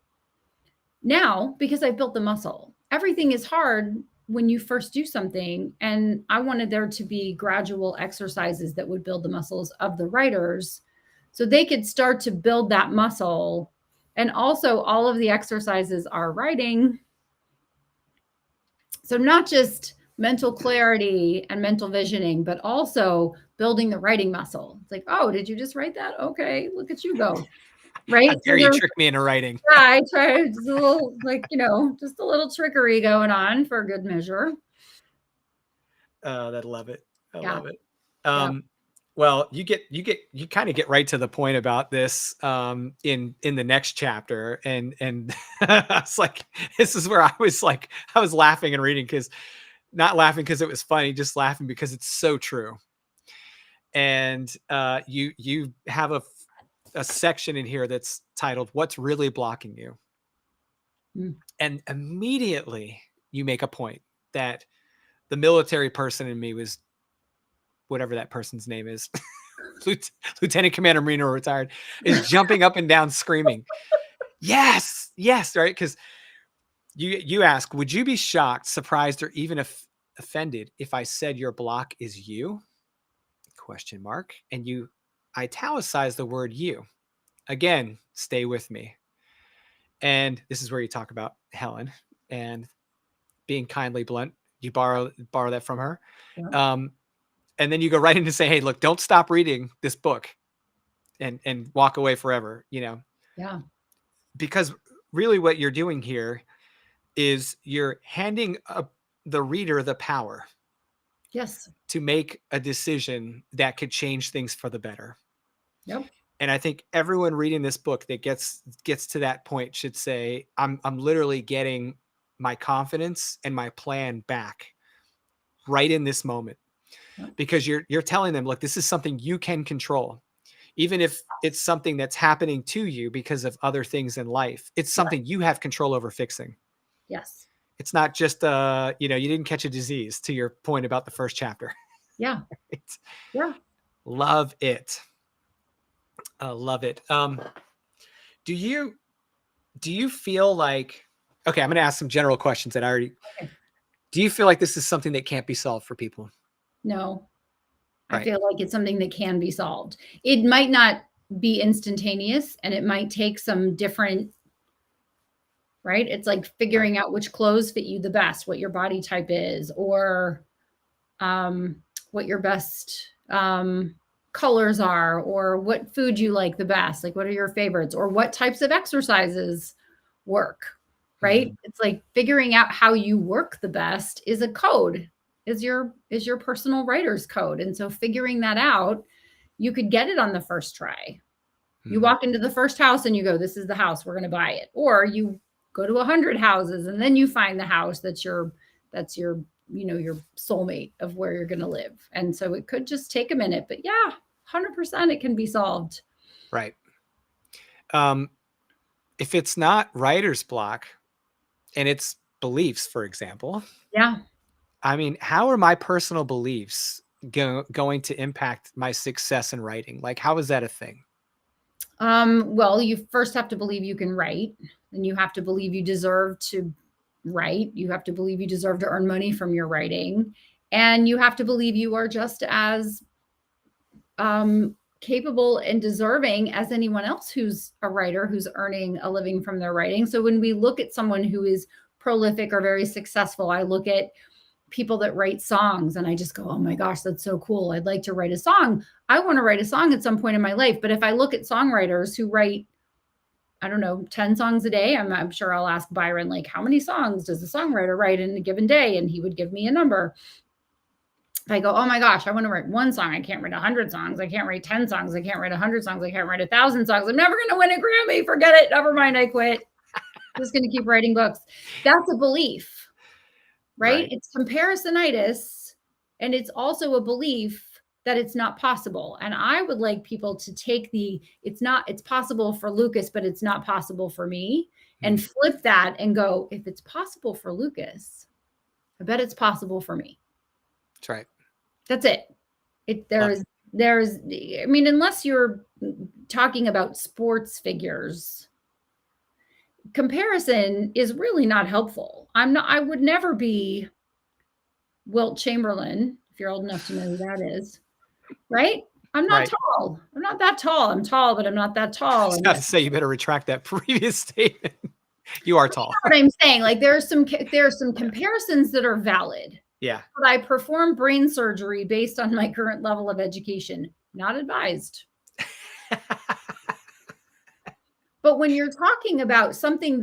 now because I built the muscle. Everything is hard when you first do something. And I wanted there to be gradual exercises that would build the muscles of the writers so they could start to build that muscle. And also all of the exercises are writing. So not just mental clarity and mental visioning, but also building the writing muscle. It's like, oh, did you just write that? Okay, look at you go. Right? How dare you trick me into writing? Yeah, I tried just a little, just a little trickery going on for good measure. Oh, I love it. I Yeah. love it. Well, you kind of get right to the point about this in the next chapter, and I was like, this is where I was laughing and reading, because not laughing because it was funny, just laughing because it's so true. And you have a section in here that's titled "What's Really Blocking You," and immediately you make a point that the military person in me was, whatever that person's name is, Lieutenant Commander Marino retired, is jumping up and down screaming, yes, right? Because you ask, would you be shocked, surprised, or even offended if I said your block is you? ? And you italicize the word you. Again, stay with me. And this is where you talk about Helen and being kindly blunt. You borrow that from her. Yeah. And then you go right into say, hey, look, don't stop reading this book and walk away forever, Yeah. Because really what you're doing here is you're handing the reader the power. Yes. To make a decision that could change things for the better. Yep. And I think everyone reading this book that gets to that point should say, I'm literally getting my confidence and my plan back right in this moment. Yep. Because you're telling them, look, this is something you can control. Even if it's something that's happening to you because of other things in life, it's something you have control over fixing. Yes. It's not just, you didn't catch a disease, to your point about the first chapter. Yeah. Yeah. Love it. Love it. Do you feel like, okay, I'm going to ask some general questions that I already, do you feel like this is something that can't be solved for people? No, Right. I feel like it's something that can be solved. It might not be instantaneous, and it might take some different, right? It's like figuring out which clothes fit you the best, what your body type is, or what your best colors are, or what food you like the best, like what are your favorites, or what types of exercises work, right? Mm-hmm. It's like figuring out how you work the best is a code, is your personal writer's code. And so figuring that out, you could get it on the first try. Mm-hmm. You walk into the first house and you go, this is the house, we're going to buy it. Or you go to 100 houses and then you find the house that's your your soulmate of where you're going to live. And so it could just take a minute, but yeah, 100% it can be solved. Right. If it's not writer's block and it's beliefs, for example. Yeah. I mean, how are my personal beliefs going to impact my success in writing? Like, how is that a thing? Well, you first have to believe you can write, and you have to believe you deserve to write. You have to believe you deserve to earn money from your writing, and you have to believe you are just as capable and deserving as anyone else who's a writer, who's earning a living from their writing. So when we look at someone who is prolific or very successful, I look at people that write songs and I just go, oh my gosh, that's so cool. I'd like to write a song. I want to write a song at some point in my life. But if I look at songwriters who write, I don't know, 10 songs a day. I'm sure I'll ask Byron, like, how many songs does a songwriter write in a given day? And he would give me a number. If I go, oh my gosh, I want to write one song. I can't write 100 songs. I can't write 10 songs. I can't write 100 songs. I can't write 1,000 songs. I'm never going to win a Grammy. Forget it. Never mind. I quit. I'm just going to keep writing books. That's a belief, right? It's comparisonitis. And it's also a belief that it's not possible. And I would like people to take it's possible for Lucas, but it's not possible for me, and flip that and go, if it's possible for Lucas, I bet it's possible for me. That's right. That's it. I mean, unless you're talking about sports figures, comparison is really not helpful. I would never be Wilt Chamberlain, if you're old enough to know who that is, right? I'm not tall. I'm not that tall. I'm tall, but I'm not that tall. I was about to say, you better retract that previous statement. You are tall. You know what I'm saying? Like there are some comparisons that are valid. Yeah. But I perform brain surgery based on my current level of education. Not advised. But when you're talking about something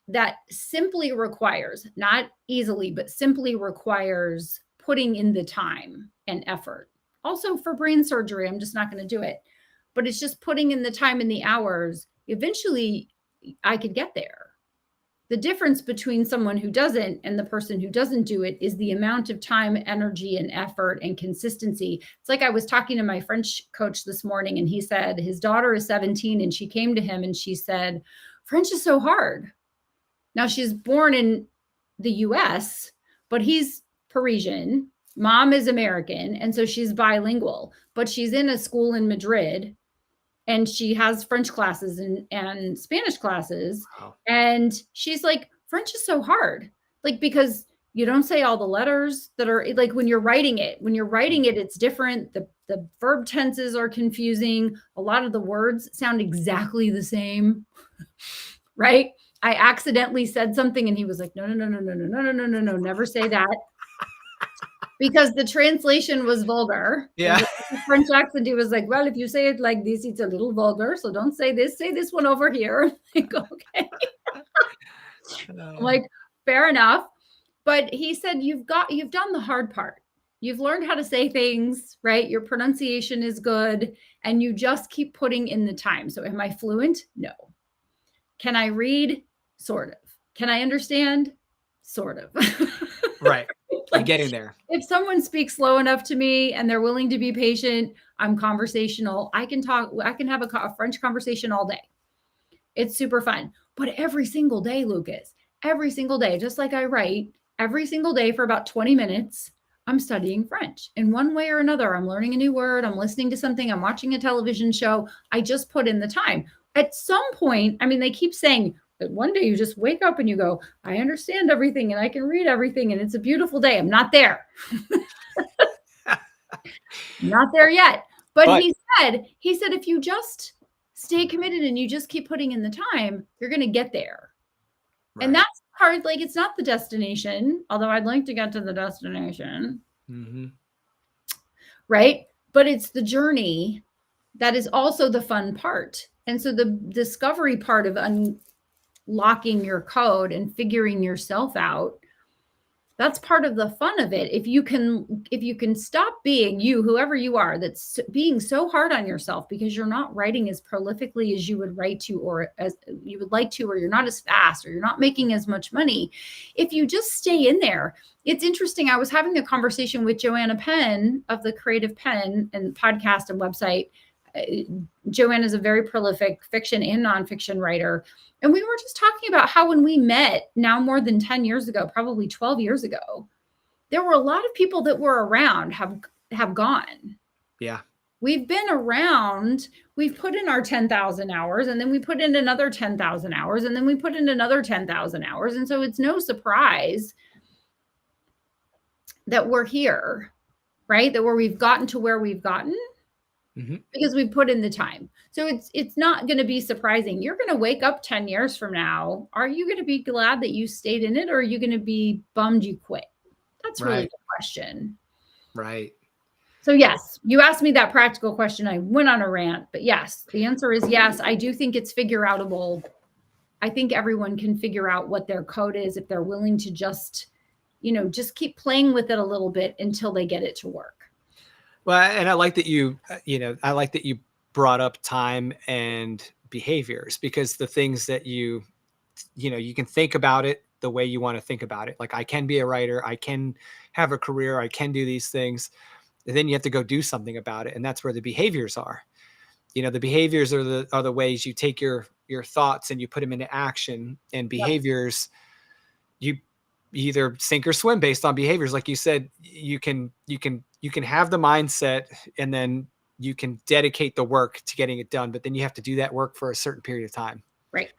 that simply requires, not easily, but simply requires putting in the time and effort. Also for brain surgery, I'm just not going to do it. But it's just putting in the time and the hours. Eventually, I could get there. The difference between someone who doesn't and the person who doesn't do it is the amount of time, energy, and effort and consistency. It's like I was talking to my French coach this morning, and he said his daughter is 17, and she came to him and she said, French is so hard. Now, she's born in the US, but he's Parisian. Mom is American, and so she's bilingual, but she's in a school in Madrid. And she has French classes and Spanish classes. Wow. And she's like, French is so hard. Like, because you don't say all the letters that are like when you're writing it, it's different. The verb tenses are confusing. A lot of the words sound exactly the same, right? I accidentally said something and he was like, no, never say that. Because the translation was vulgar. Yeah. The French accent, he was like, well, if you say it like this, it's a little vulgar. So don't say this. Say this one over here. Like, okay. I'm like, fair enough. But he said, you've done the hard part. You've learned how to say things, right? Your pronunciation is good. And you just keep putting in the time. So am I fluent? No. Can I read? Sort of. Can I understand? Sort of. Right. Like, getting there. If someone speaks slow enough to me and they're willing to be patient, I'm conversational. I can have a French conversation all day. It's super fun. But every single day, Lucas, every single day, just like I write, every single day for about 20 minutes, I'm studying French. In one way or another, I'm learning a new word. I'm listening to something. I'm watching a television show. I just put in the time. At some point, I mean, they keep saying, but one day you just wake up and you go, I understand everything and I can read everything and it's a beautiful day. I'm not there. Not there yet. But he said, if you just stay committed and you just keep putting in the time, you're going to get there. Right. And that's hard. Like, it's not the destination, although I'd like to get to the destination. Mm-hmm. Right. But it's the journey that is also the fun part. And so the discovery part of unlocking your code and figuring yourself out, that's part of the fun of it. If you can stop being you, whoever you are, that's being so hard on yourself because you're not writing as prolifically as you would write to, or as you would like to, or you're not as fast, or you're not making as much money. If you just stay in there, it's interesting. I was having a conversation with Joanna Penn of the Creative Penn and podcast and website. Joanna is a very prolific fiction and nonfiction writer. And we were just talking about how when we met now more than 10 years ago, probably 12 years ago, there were a lot of people that were around have gone. Yeah. We've been around, we've put in our 10,000 hours, and then we put in another 10,000 hours, and then we put in another 10,000 hours. And so it's no surprise that we're here, right? That we've gotten to where we've gotten. Mm-hmm. Because we put in the time. So it's not going to be surprising. You're going to wake up 10 years from now. Are you going to be glad that you stayed in it, or are you going to be bummed you quit? That's really the question. Right. So yes, you asked me that practical question. I went on a rant, but yes, the answer is yes. I do think it's figure outable. I think everyone can figure out what their code is if they're willing to just, just keep playing with it a little bit until they get it to work. Well, and I like that I like that you brought up time and behaviors, because the things that you can think about it the way you want to think about it. Like, I can be a writer, I can have a career, I can do these things. And then you have to go do something about it. And that's where the behaviors are. The behaviors are the ways you take your thoughts and you put them into action. And Yep. behaviors, you either sink or swim based on behaviors. Like you said, you can have the mindset, and then you can dedicate the work to getting it done, but then you have to do that work for a certain period of time. Right.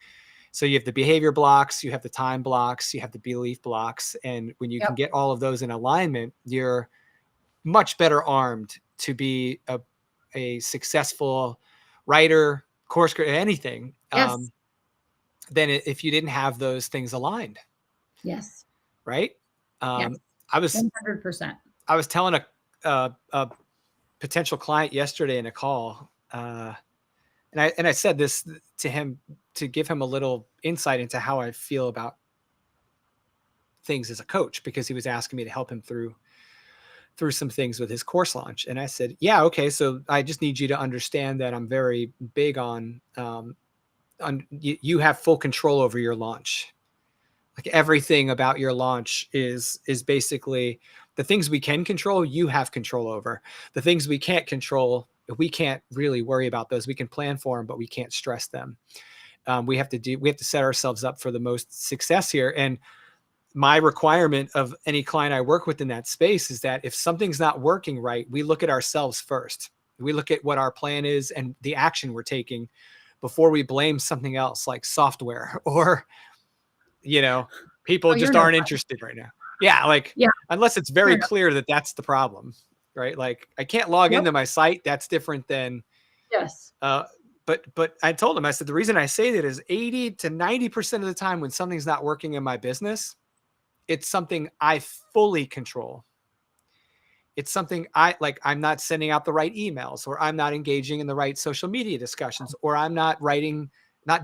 So you have the behavior blocks, you have the time blocks, you have the belief blocks. And when you can Yep. get all of those in alignment, you're much better armed to be a successful writer, course creator, anything, Yes. than if you didn't have those things aligned. Yes. Right. Yes. I was 100%. I was telling a potential client yesterday in a call, and I said this to him to give him a little insight into how I feel about things as a coach, because he was asking me to help him through some things with his course launch. And I said, yeah, okay, so I just need you to understand that I'm very big on you have full control over your launch. Like, everything about your launch is basically the things we can control, you have control over. The things we can't control, we can't really worry about those. We can plan for them, but we can't stress them. We have to set ourselves up for the most success here. And my requirement of any client I work with in that space is that if something's not working right, we look at ourselves first. We look at what our plan is and the action we're taking before we blame something else, like software or, people Oh, you're just no aren't fun. interested right now. Yeah. Like, Yeah. unless it's very You're no. clear that that's the problem, right? Like, I can't log Yep. into my site. That's different than, Yes. but I told him, I said, the reason I say that is 80 to 90% of the time when something's not working in my business, it's something I fully control. It's something I'm not sending out the right emails, or I'm not engaging in the right social media discussions, or I'm not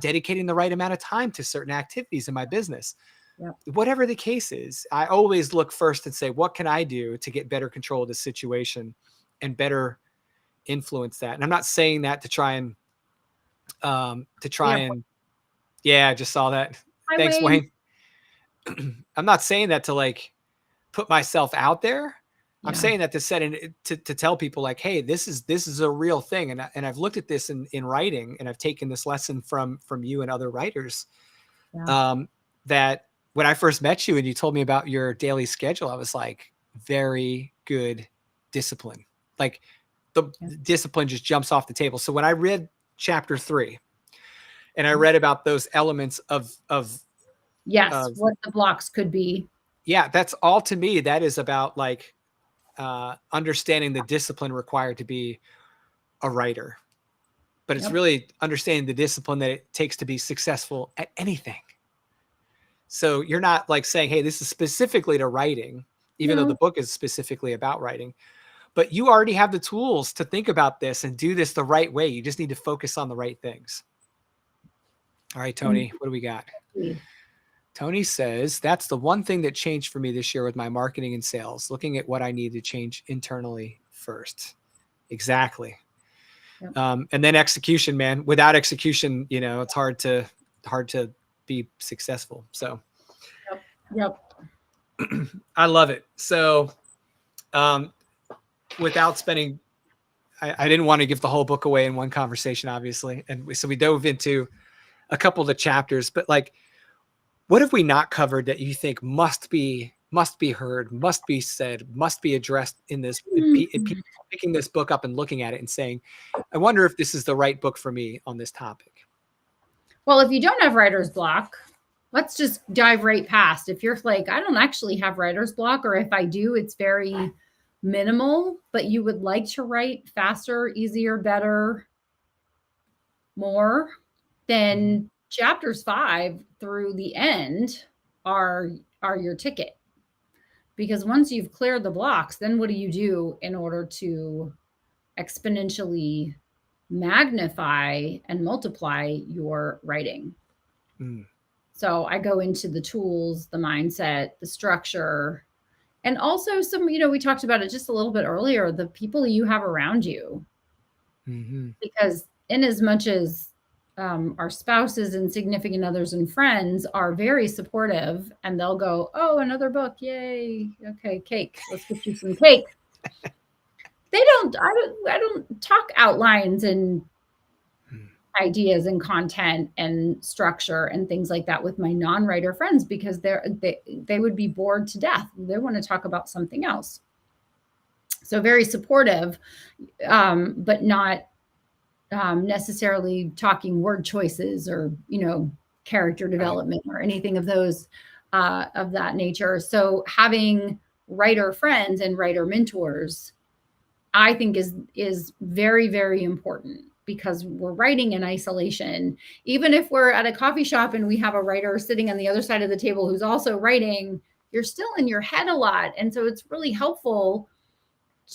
dedicating the right amount of time to certain activities in my business. Yep. Whatever the case is, I always look first and say, what can I do to get better control of the situation and better influence that? And I'm not saying that to try and, Yeah. yeah, I just saw that. Hi, Thanks, Wayne. Wayne. I'm not saying that to put myself out there. I'm Yeah. saying that to tell people, like, hey, this is a real thing. And I've looked at this in writing, and I've taken this lesson from you and other writers. Yeah. That when I first met you and you told me about your daily schedule, I was like, very good discipline. Like, the discipline just jumps off the table. So when I read chapter 3 and I read about those elements of Yes. What the blocks could be. yeah, that's all to me. That is about understanding the discipline required to be a writer, but it's Yep. really understanding the discipline that it takes to be successful at anything. So you're not saying, hey, this is specifically to writing, even though the No. book is specifically about writing, but you already have the tools to think about this and do this the right way. You just need to focus on the right things. All right, Tony, what do we got? Tony says, that's the one thing that changed for me this year with my marketing and sales, looking at what I need to change internally first. Exactly. Yep. And then execution, man. Without execution, it's hard to be successful. So Yep. I love it. So without spending, I didn't want to give the whole book away in one conversation, obviously. And so we dove into a couple of the chapters, but what have we not covered that you think must be heard, must be said, must be addressed in this, people picking this book up and looking at it and saying, I wonder if this is the right book for me on this topic? Well, if you don't have writer's block, let's just dive right past. If you're like, I don't actually have writer's block, or if I do, it's very minimal, but you would like to write faster, easier, better, more, then chapters 5 through the end are your ticket. Because once you've cleared the blocks, then what do you do in order to exponentially magnify and multiply your writing? Mm. So I go into the tools, the mindset, the structure, and also some, we talked about it just a little bit earlier, the people you have around you. Mm-hmm. Because in as much as our spouses and significant others and friends are very supportive, and they'll go, "Oh, another book, yay! Okay, cake. Let's get you some cake." They don't. I don't talk outlines and Mm. ideas and content and structure and things like that with my non-writer friends, because they would be bored to death. They want to talk about something else. So very supportive, but not necessarily talking word choices or character Right. development or anything of that nature. So having writer friends and writer mentors, I think is very, very important, because we're writing in isolation. Even if we're at a coffee shop and we have a writer sitting on the other side of the table who's also writing, you're still in your head a lot. And so it's really helpful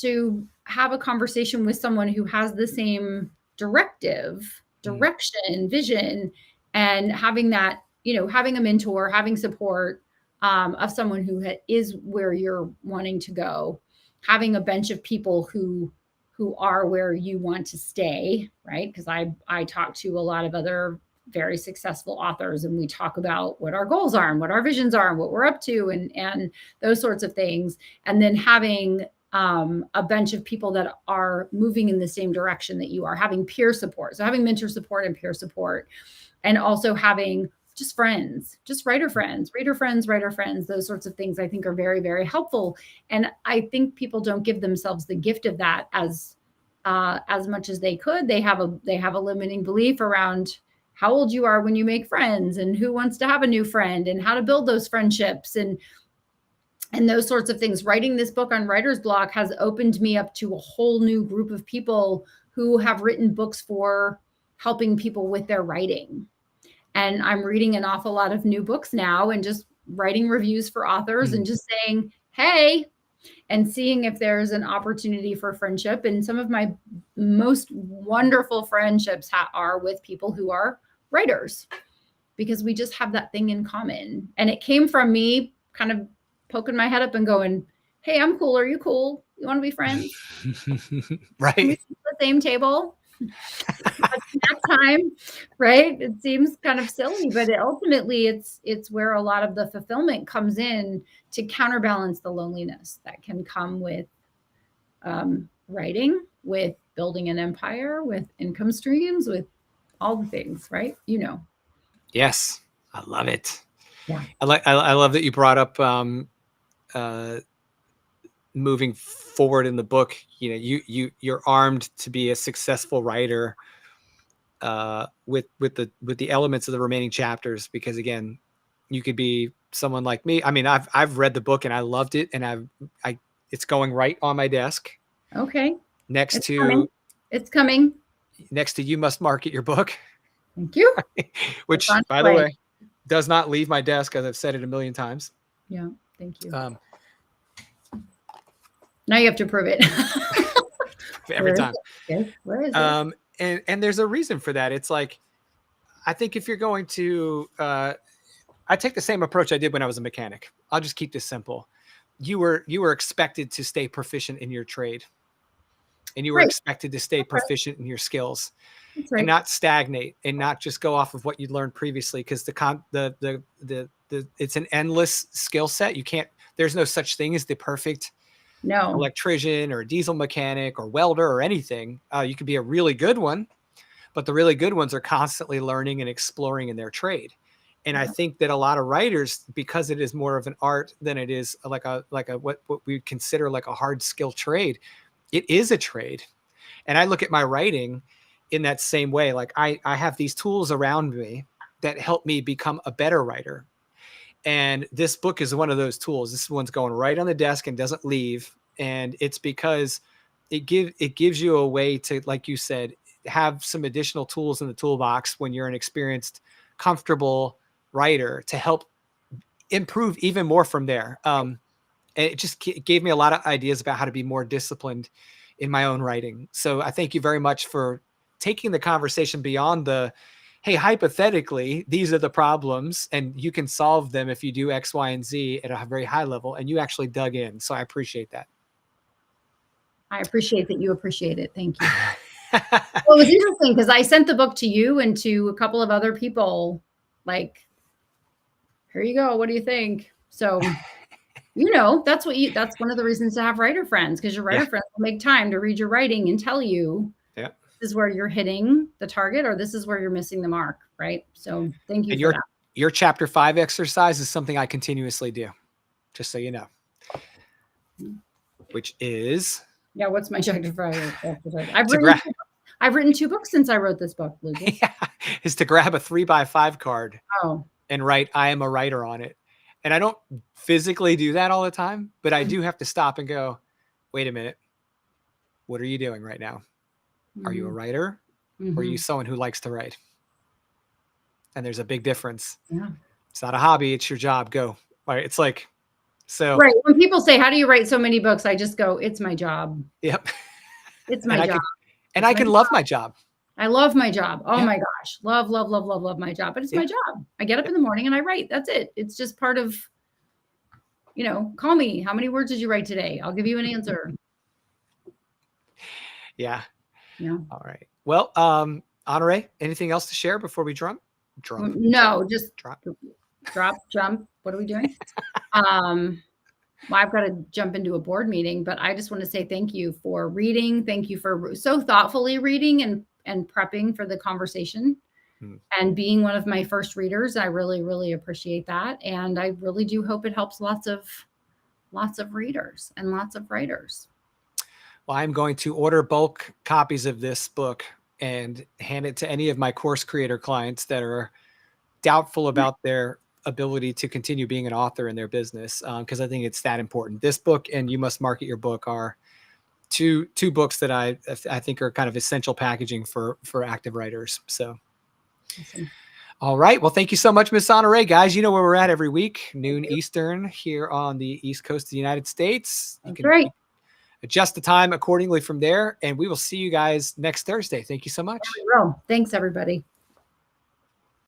to have a conversation with someone who has the same Mm. direction, vision, and having that, having a mentor, having support of someone who is where you're wanting to go, having a bench of people who are where you want to stay, right? Because I talk to a lot of other very successful authors, and we talk about what our goals are and what our visions are and what we're up to, and those sorts of things. And then having a bunch of people that are moving in the same direction that you are, having peer support. So having mentor support and peer support, and also having just friends, just writer friends, reader friends, writer friends, those sorts of things I think are very, very helpful. And I think people don't give themselves the gift of that as much as they could. They have a limiting belief around how old you are when you make friends, and who wants to have a new friend, and how to build those friendships, and those sorts of things. Writing this book on writer's block has opened me up to a whole new group of people who have written books for helping people with their writing. And I'm reading an awful lot of new books now, and just writing reviews for authors, and Mm. just saying, "Hey," and seeing if there's an opportunity for friendship. And some of my most wonderful friendships are with people who are writers, because we just have that thing in common. And it came from me kind of poking my head up and going, "Hey, I'm cool. Are you cool? You want to be friends? Can we Right. sit at the same table at snack time?" Right? It seems kind of silly, but ultimately it's where a lot of the fulfillment comes in, to counterbalance the loneliness that can come with writing, with building an empire, with income streams, with all the things, right? Yes. I love it. Yeah. I love that you brought up uh, moving forward in the book. You're armed to be a successful writer with the elements of the remaining chapters, because again, you could be someone like me. I mean, I've read the book and I loved it, and I it's going right on my desk Okay. next It's coming. to It's coming. You Must Market Your Book, Thank you. It's on which, its by the way. way, does not leave my desk, as I've said it a million times. Yeah. Thank you. Um, Now you have to prove it. every Where is time. it? Okay. Where is it? And there's a reason for that. It's like, I think if you're going to, I take the same approach I did when I was a mechanic. I'll just keep this simple. You were expected to stay proficient in your trade, and you were Right. expected to stay That's right. proficient in your skills, That's and right. not stagnate, and not just go off of what you learned previously, because the it's an endless skill set. You can't, there's no such thing as the perfect No. electrician or diesel mechanic or welder or anything. You could be a really good one, but the really good ones are constantly learning and exploring in their trade. And I Yeah. think that a lot of writers, because it is more of an art than it is like a what we consider like a hard skill trade, it is a trade. And I look at my writing in that same way. Like, I have these tools around me that help me become a better writer. And this book is one of those tools. This one's going right on the desk and doesn't leave. And it's because it gives you a way to, like you said, have some additional tools in the toolbox when you're an experienced, comfortable writer, to help improve even more from there. And it just gave me a lot of ideas about how to be more disciplined in my own writing. So I thank you very much for taking the conversation beyond the, hey, hypothetically, these are the problems and you can solve them if you do X, Y, and Z at a very high level. And you actually dug in. So I appreciate that. I appreciate that you appreciate it. Thank you. Well, it was interesting because I sent the book to you and to a couple of other people, like, here you go. What do you think? So, that's one of the reasons to have writer friends, because your writer friends will make time to read your writing and tell you, this is where you're hitting the target or this is where you're missing the mark. Right. So thank you for that. Your chapter 5 exercise is something I continuously do, just so you know, which is. Yeah. What's my chapter 5 exercise? I've written 2 books since I wrote this book, Lucas. Is to grab a 3x5 card and write, I am a writer on it. And I don't physically do that all the time, but I do have to stop and go, wait a minute. What are you doing right now? Are you a writer or are you someone who likes to write? And there's a big difference. Yeah. It's not a hobby. It's your job. Go. Right. It's like, so. Right. When people say, how do you write so many books? I just go, it's my job. Yep. It's my job. I can love my job. I love my job. Oh my gosh. Love my job. But it's my job. I get up in the morning and I write. That's it. It's just part of, call me. How many words did you write today? I'll give you an answer. Yeah. Yeah. All right. Well, Honorée, anything else to share before we drum? No, just jump. What are we doing? Well, I've got to jump into a board meeting, but I just want to say thank you for reading. Thank you for so thoughtfully reading and prepping for the conversation and being one of my first readers. I really, really appreciate that. And I really do hope it helps lots of readers and lots of writers. Well, I'm going to order bulk copies of this book and hand it to any of my course creator clients that are doubtful about their ability to continue being an author in their business, because I think it's that important. This book and You Must Market Your Book are two books that I think are kind of essential packaging for active writers. So, awesome. All right. Well, thank you so much, Miss Honorée. Guys, you know where we're at every week, noon Eastern here on the East Coast of the United States. You can adjust the time accordingly from there, and we will see you guys next Thursday. Thank you so much. Thanks, everybody.